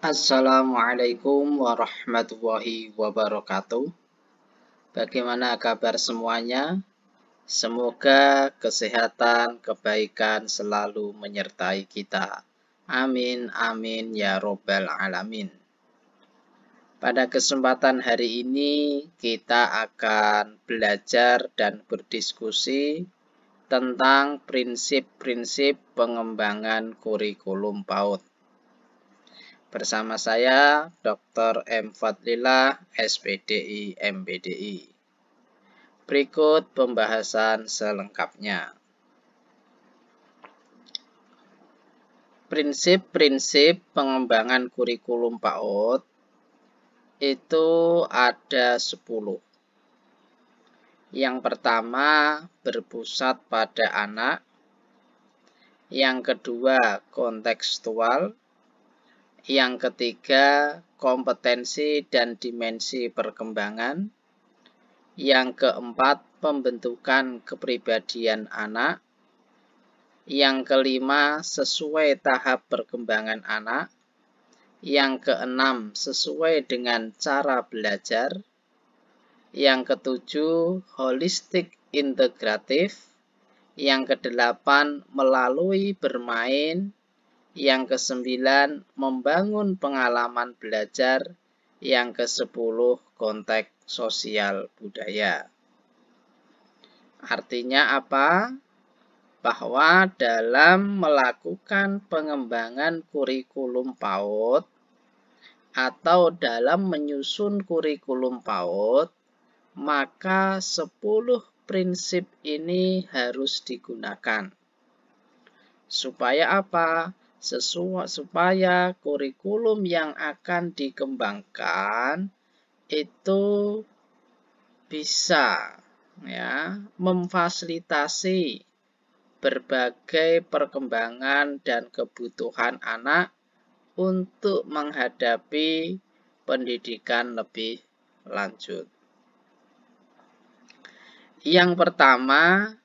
Assalamualaikum warahmatullahi wabarakatuh. Bagaimana kabar semuanya? Semoga kesehatan, kebaikan selalu menyertai kita. Amin, amin, ya robbal alamin. Pada kesempatan hari ini, kita akan belajar dan berdiskusi tentang prinsip-prinsip pengembangan kurikulum PAUD. Bersama saya, Dr. M. Fadlillah, SPDI, MPDI. Berikut pembahasan selengkapnya. Prinsip-prinsip pengembangan kurikulum PAUD itu ada 10. Yang pertama, berpusat pada anak. Yang kedua, kontekstual. Yang ketiga, kompetensi dan dimensi perkembangan. Yang keempat, pembentukan kepribadian anak. Yang kelima, sesuai tahap perkembangan anak. Yang keenam, sesuai dengan cara belajar. Yang ketujuh, holistik integratif. Yang kedelapan, melalui bermain. Yang kesembilan, membangun pengalaman belajar. Yang kesepuluh, konteks sosial budaya. Artinya apa? Bahwa dalam melakukan pengembangan kurikulum PAUD atau dalam menyusun kurikulum PAUD, maka 10 prinsip ini harus digunakan. Supaya apa? Supaya kurikulum yang akan dikembangkan itu bisa memfasilitasi berbagai perkembangan dan kebutuhan anak untuk menghadapi pendidikan lebih lanjut. Yang pertama,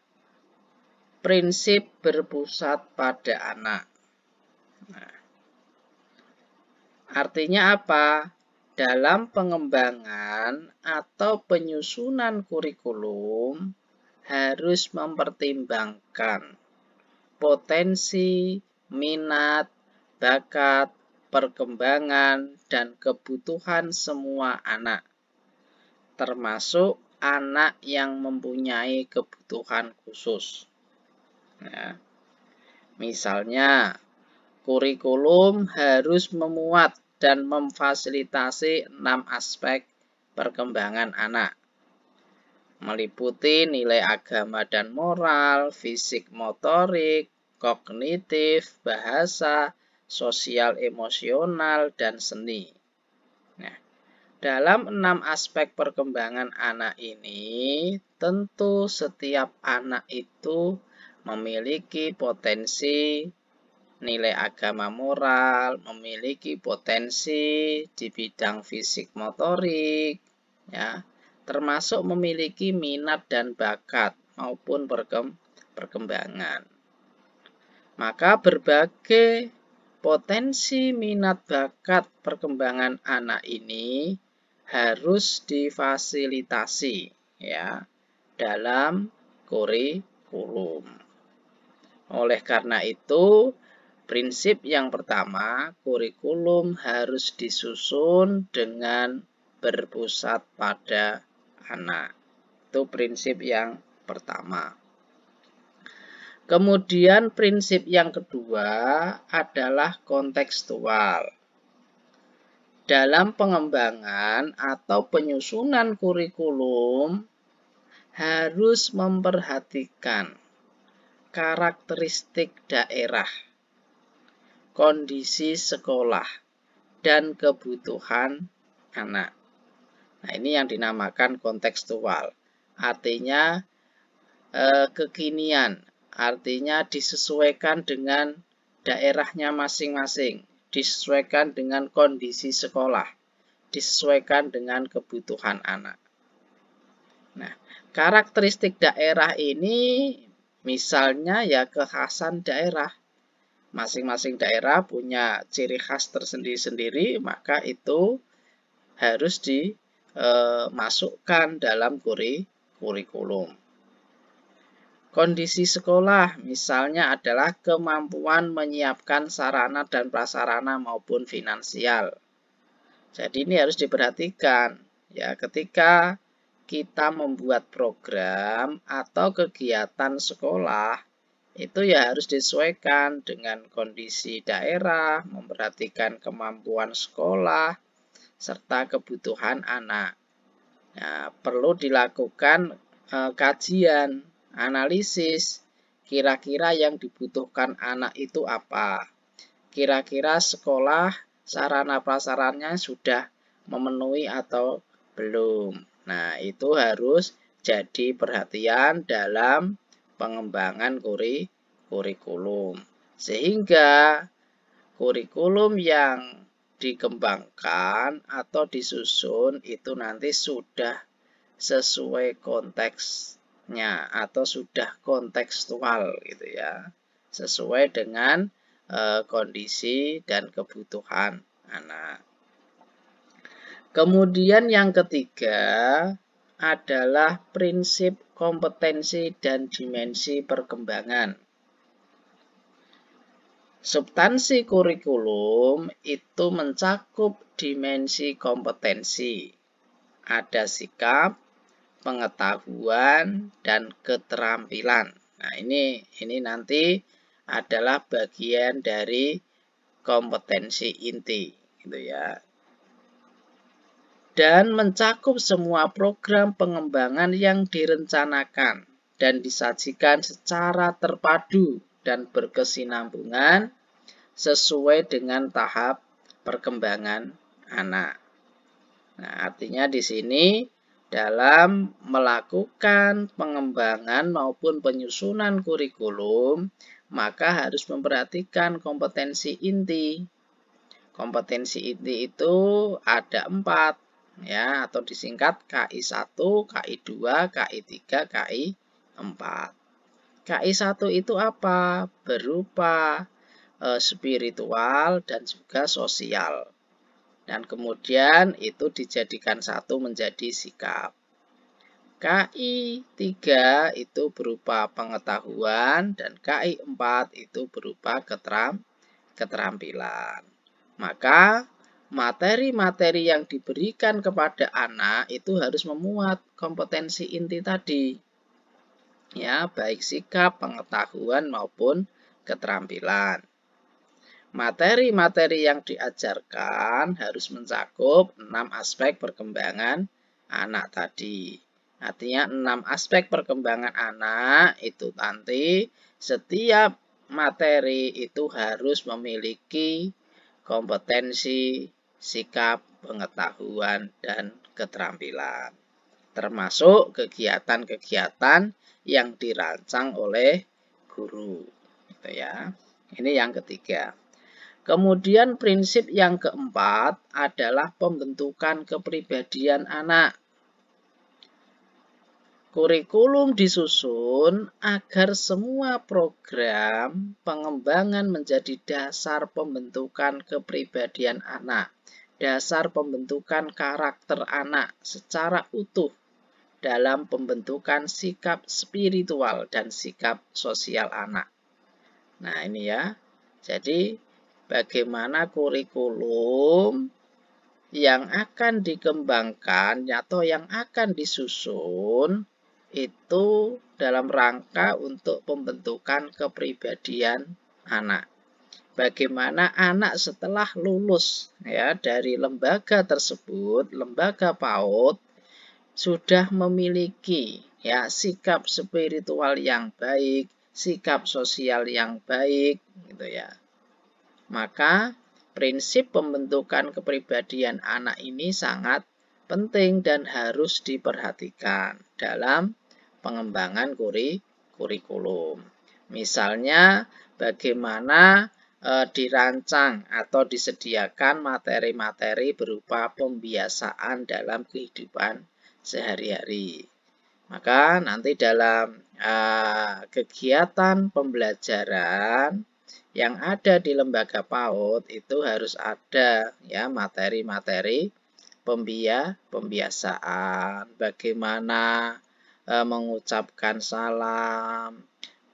prinsip berpusat pada anak. Artinya apa? Dalam pengembangan atau penyusunan kurikulum harus mempertimbangkan potensi, minat, bakat, perkembangan, dan kebutuhan semua anak, termasuk anak yang mempunyai kebutuhan khusus. Misalnya, kurikulum harus memuat dan memfasilitasi 6 aspek perkembangan anak, meliputi nilai agama dan moral, fisik motorik, kognitif, bahasa, sosial emosional, dan seni. Dalam 6 aspek perkembangan anak ini, tentu setiap anak itu memiliki potensi nilai agama moral, memiliki potensi di bidang fisik motorik, termasuk memiliki minat dan bakat maupun perkembangan. Maka berbagai potensi minat bakat perkembangan anak ini harus difasilitasi dalam kurikulum. Oleh karena itu, prinsip yang pertama, kurikulum harus disusun dengan berpusat pada anak. Itu prinsip yang pertama. Kemudian prinsip yang kedua adalah kontekstual. Dalam pengembangan atau penyusunan kurikulum harus memperhatikan karakteristik daerah, kondisi sekolah, dan kebutuhan anak. Nah, ini yang dinamakan kontekstual. Artinya kekinian, artinya disesuaikan dengan daerahnya masing-masing, disesuaikan dengan kondisi sekolah, disesuaikan dengan kebutuhan anak. Nah, karakteristik daerah ini misalnya kekhasan daerah. masing-masing daerah punya ciri khas tersendiri-sendiri, maka itu harus dimasukkan dalam kurikulum. Kondisi sekolah misalnya adalah kemampuan menyiapkan sarana dan prasarana maupun finansial. Jadi ini harus diperhatikan ya, ketika kita membuat program atau kegiatan sekolah, itu ya harus disesuaikan dengan kondisi daerah, memperhatikan kemampuan sekolah, serta kebutuhan anak. Nah, perlu dilakukan kajian, analisis, kira-kira yang dibutuhkan anak itu apa. Kira-kira sekolah, sarana prasarannya sudah memenuhi atau belum. Nah, itu harus jadi perhatian dalam pengembangan kurikulum. Sehingga kurikulum yang dikembangkan atau disusun itu nanti sudah sesuai konteksnya atau sudah kontekstual gitu ya. Sesuai dengan kondisi dan kebutuhan anak. Kemudian yang ketiga adalah prinsip kompetensi dan dimensi perkembangan. Substansi kurikulum itu mencakup dimensi kompetensi. Ada sikap, pengetahuan, dan keterampilan. Nah, ini nanti adalah bagian dari kompetensi inti, gitu ya. Dan mencakup semua program pengembangan yang direncanakan dan disajikan secara terpadu dan berkesinambungan sesuai dengan tahap perkembangan anak. Nah, artinya di sini dalam melakukan pengembangan maupun penyusunan kurikulum, maka harus memperhatikan kompetensi inti. Kompetensi inti itu ada 4. Ya, atau disingkat KI1, KI2, KI3, KI4. KI1 itu apa? Berupa spiritual dan juga sosial. Dan kemudian itu dijadikan satu menjadi sikap. KI3 itu berupa pengetahuan dan KI4 itu berupa keterampilan. Maka materi-materi yang diberikan kepada anak itu harus memuat kompetensi inti tadi. Ya, baik sikap, pengetahuan maupun keterampilan. Materi-materi yang diajarkan harus mencakup 6 aspek perkembangan anak tadi. Artinya 6 aspek perkembangan anak itu nanti setiap materi itu harus memiliki kompetensi, sikap, pengetahuan, dan keterampilan. Termasuk kegiatan-kegiatan yang dirancang oleh guru. Gitu ya. Ini yang ketiga. Kemudian prinsip yang keempat adalah pembentukan kepribadian anak. Kurikulum disusun agar semua program pengembangan menjadi dasar pembentukan kepribadian anak, dasar pembentukan karakter anak secara utuh dalam pembentukan sikap spiritual dan sikap sosial anak. Nah, ini ya. Jadi, bagaimana kurikulum yang akan dikembangkan atau yang akan disusun itu dalam rangka untuk pembentukan kepribadian anak. Bagaimana anak setelah lulus ya dari lembaga tersebut, lembaga PAUD, sudah memiliki ya sikap spiritual yang baik, sikap sosial yang baik gitu ya. Maka prinsip pembentukan kepribadian anak ini sangat penting dan harus diperhatikan dalam pengembangan kurikulum. Misalnya bagaimana dirancang atau disediakan materi-materi berupa pembiasaan dalam kehidupan sehari-hari. Maka nanti dalam kegiatan pembelajaran yang ada di lembaga PAUD itu harus ada ya materi-materi pembiasaan, bagaimana mengucapkan salam,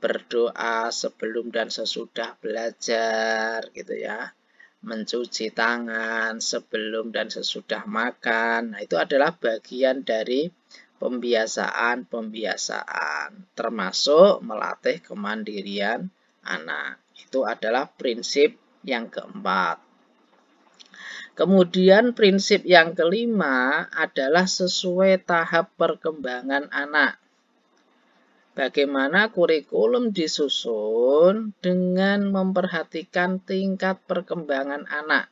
berdoa sebelum dan sesudah belajar gitu ya, mencuci tangan sebelum dan sesudah makan. Nah, itu adalah bagian dari pembiasaan, termasuk melatih kemandirian anak. Itu adalah prinsip yang keempat. Kemudian prinsip yang kelima adalah sesuai tahap perkembangan anak. Bagaimana kurikulum disusun dengan memperhatikan tingkat perkembangan anak.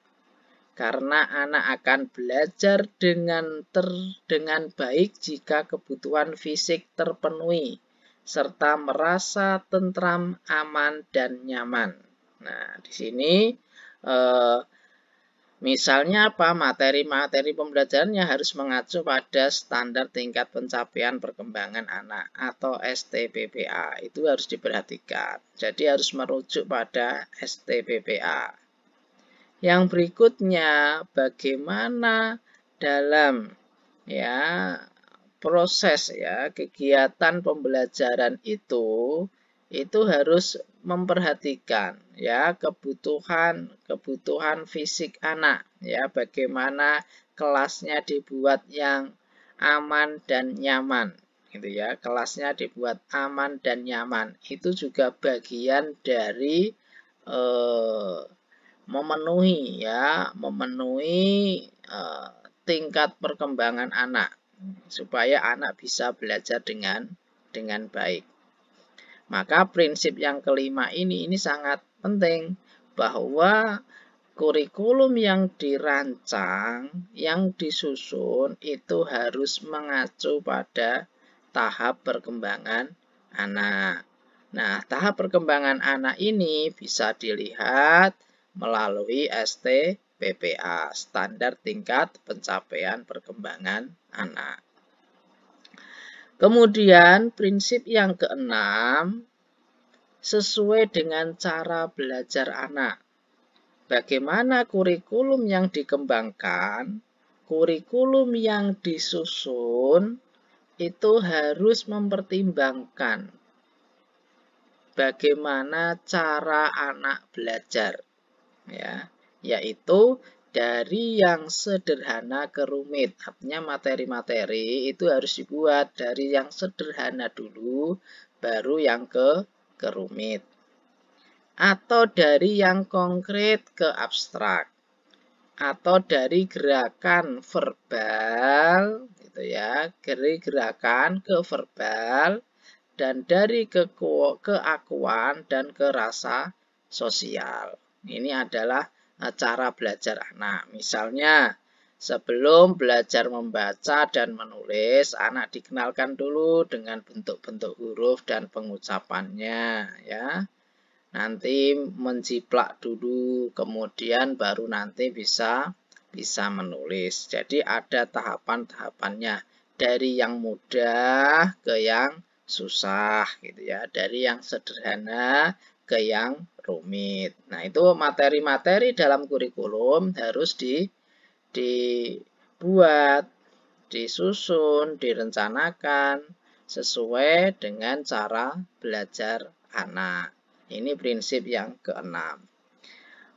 Karena anak akan belajar dengan baik jika kebutuhan fisik terpenuhi, serta merasa tentram, aman, dan nyaman. Nah, di sini misalnya apa? Materi-materi pembelajarannya harus mengacu pada standar tingkat pencapaian perkembangan anak atau STPPA. Itu harus diperhatikan. Jadi harus merujuk pada STPPA. Yang berikutnya, bagaimana dalam ya proses ya kegiatan pembelajaran itu harus memperhatikan ya kebutuhan fisik anak ya, bagaimana kelasnya dibuat yang aman dan nyaman gitu ya, kelasnya dibuat aman dan nyaman. Itu juga bagian dari memenuhi tingkat perkembangan anak supaya anak bisa belajar dengan baik. Maka prinsip yang kelima ini sangat penting, bahwa kurikulum yang dirancang, yang disusun itu harus mengacu pada tahap perkembangan anak. Nah, tahap perkembangan anak ini bisa dilihat melalui STPPA, standar tingkat pencapaian perkembangan anak. Kemudian prinsip yang keenam, sesuai dengan cara belajar anak. Bagaimana kurikulum yang dikembangkan, kurikulum yang disusun itu harus mempertimbangkan bagaimana cara anak belajar, ya, yaitu dari yang sederhana ke rumit. Artinya materi-materi itu harus dibuat dari yang sederhana dulu, baru yang ke rumit. Atau dari yang konkret ke abstrak. Atau dari gerakan verbal, gitu ya, dari gerakan ke verbal, dan dari keakuan dan ke rasa sosial. Ini adalah cara belajar anak. Misalnya, sebelum belajar membaca dan menulis, anak dikenalkan dulu dengan bentuk-bentuk huruf dan pengucapannya, ya. Nanti menjiplak dulu, kemudian baru nanti bisa menulis. Jadi ada tahapan-tahapannya, dari yang mudah ke yang susah gitu ya, dari yang sederhana ke yang rumit. Nah, itu materi-materi dalam kurikulum harus dibuat, disusun, direncanakan sesuai dengan cara belajar anak. Ini prinsip yang keenam.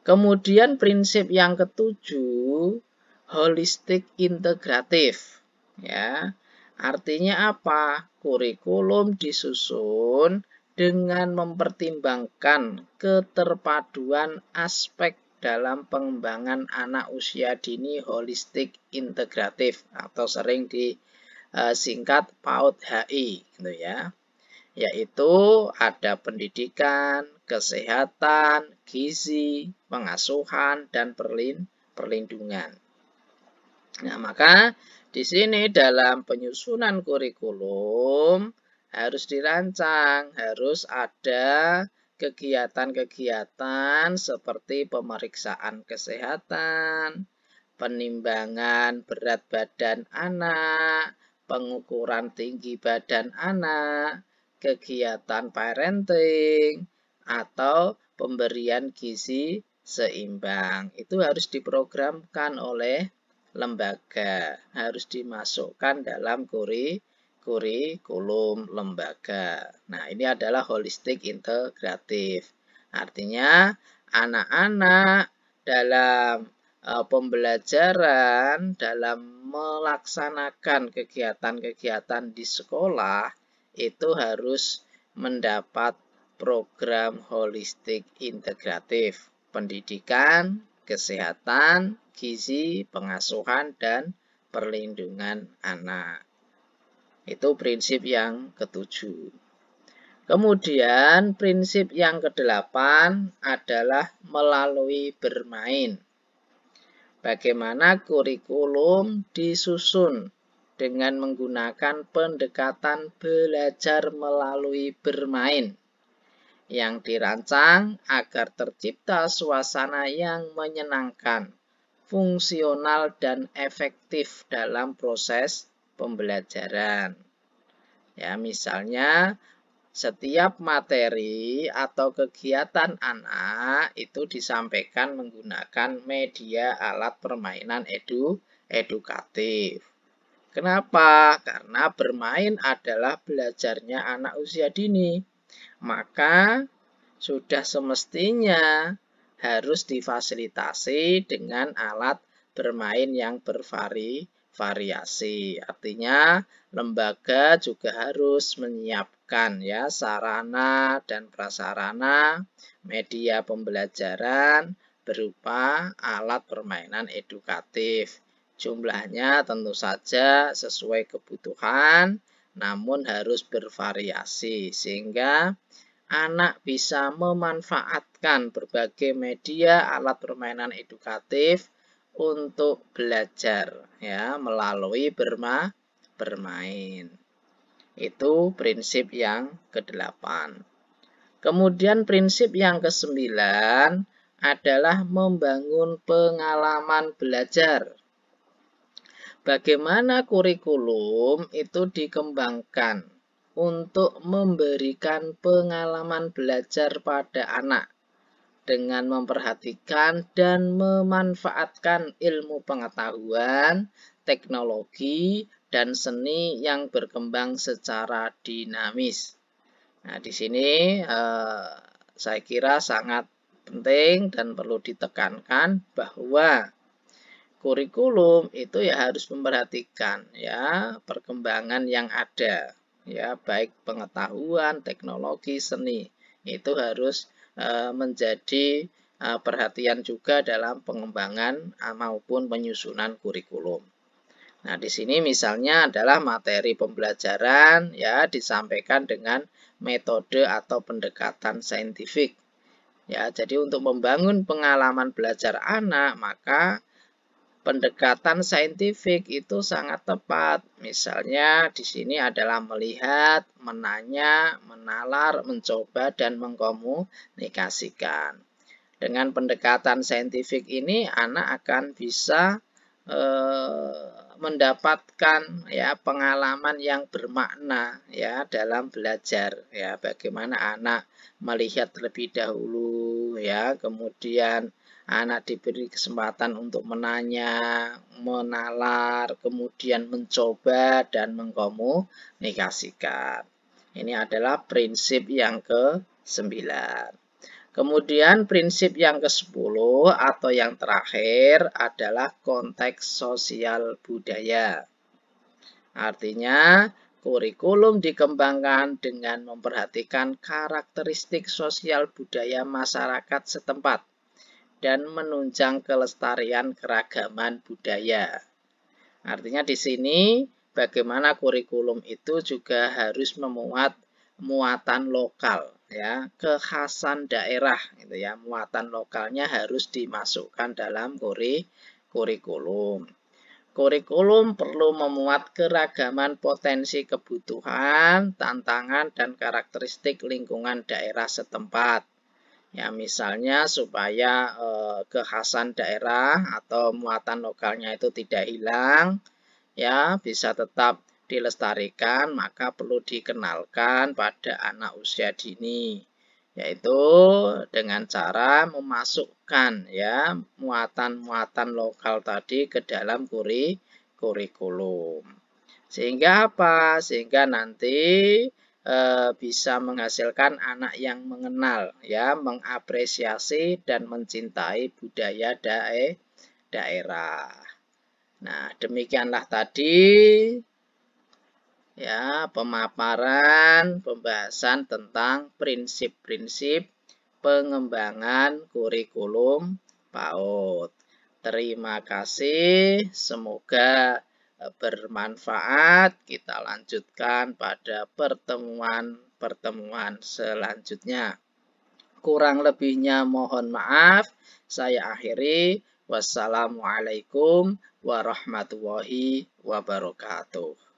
Kemudian prinsip yang ketujuh, holistik integratif. Ya, artinya apa? Kurikulum disusun dengan mempertimbangkan keterpaduan aspek dalam pengembangan anak usia dini holistik integratif atau sering disingkat PAUD HI gitu ya. Yaitu ada pendidikan, kesehatan, gizi, pengasuhan, dan perlindungan. Nah, maka di sini dalam penyusunan kurikulum harus dirancang, harus ada kegiatan-kegiatan seperti pemeriksaan kesehatan, penimbangan berat badan anak, pengukuran tinggi badan anak, kegiatan parenting, atau pemberian gizi seimbang. Itu harus diprogramkan oleh lembaga, harus dimasukkan dalam kurikulum lembaga. Nah, ini adalah holistik integratif. Artinya, anak-anak dalam pembelajaran, dalam melaksanakan kegiatan-kegiatan di sekolah, itu harus mendapat program holistik integratif, pendidikan, kesehatan, gizi, pengasuhan, dan perlindungan anak. Itu prinsip yang ketujuh. Kemudian prinsip yang kedelapan adalah melalui bermain. Bagaimana kurikulum disusun dengan menggunakan pendekatan belajar melalui bermain yang dirancang agar tercipta suasana yang menyenangkan, fungsional, dan efektif dalam proses pembelajaran. Ya, misalnya setiap materi atau kegiatan anak itu disampaikan menggunakan media alat permainan edukatif. Kenapa? Karena bermain adalah belajarnya anak usia dini. Maka sudah semestinya harus difasilitasi dengan alat bermain yang bervariasi. Artinya lembaga juga harus menyiapkan ya sarana dan prasarana media pembelajaran berupa alat permainan edukatif. Jumlahnya tentu saja sesuai kebutuhan, namun harus bervariasi sehingga anak bisa memanfaatkan berbagai media alat permainan edukatif untuk belajar ya melalui bermain. Itu prinsip yang ke-8. Kemudian prinsip yang ke-9 adalah membangun pengalaman belajar. Bagaimana kurikulum itu dikembangkan untuk memberikan pengalaman belajar pada anak dengan memperhatikan dan memanfaatkan ilmu pengetahuan, teknologi, dan seni yang berkembang secara dinamis. Nah, di sini saya kira sangat penting dan perlu ditekankan bahwa kurikulum itu ya harus memperhatikan ya perkembangan yang ada ya baik pengetahuan, teknologi, seni itu harus menjadi perhatian juga dalam pengembangan maupun penyusunan kurikulum. Nah, di sini misalnya adalah materi pembelajaran ya disampaikan dengan metode atau pendekatan saintifik. Ya, jadi untuk membangun pengalaman belajar anak, maka pendekatan saintifik itu sangat tepat. Misalnya di sini adalah melihat, menanya, menalar, mencoba, dan mengkomunikasikan. Dengan pendekatan saintifik ini anak akan bisa mendapatkan ya pengalaman yang bermakna ya dalam belajar ya bagaimana anak melihat terlebih dahulu ya kemudian anak diberi kesempatan untuk menanya, menalar, kemudian mencoba dan mengkomunikasikan. Ini adalah prinsip yang ke-9. Kemudian prinsip yang ke-10 atau yang terakhir adalah konteks sosial budaya. Artinya, kurikulum dikembangkan dengan memperhatikan karakteristik sosial budaya masyarakat setempat dan menunjang kelestarian keragaman budaya. Artinya di sini bagaimana kurikulum itu juga harus memuat muatan lokal ya, kekhasan daerah gitu ya. Muatan lokalnya harus dimasukkan dalam kurikulum. Kurikulum perlu memuat keragaman potensi kebutuhan, tantangan dan karakteristik lingkungan daerah setempat. Ya, misalnya supaya kekhasan daerah atau muatan lokalnya itu tidak hilang, ya bisa tetap dilestarikan, maka perlu dikenalkan pada anak usia dini. yaitu dengan cara memasukkan ya muatan-muatan lokal tadi ke dalam kurikulum. Sehingga apa? Sehingga nanti bisa menghasilkan anak yang mengenal ya, mengapresiasi dan mencintai budaya daerah. Nah, demikianlah tadi ya pemaparan pembahasan tentang prinsip-prinsip pengembangan kurikulum PAUD. Terima kasih, semoga bermanfaat. Kita lanjutkan pada pertemuan-pertemuan selanjutnya. Kurang lebihnya mohon maaf. Saya akhiri. Wassalamualaikum warahmatullahi wabarakatuh.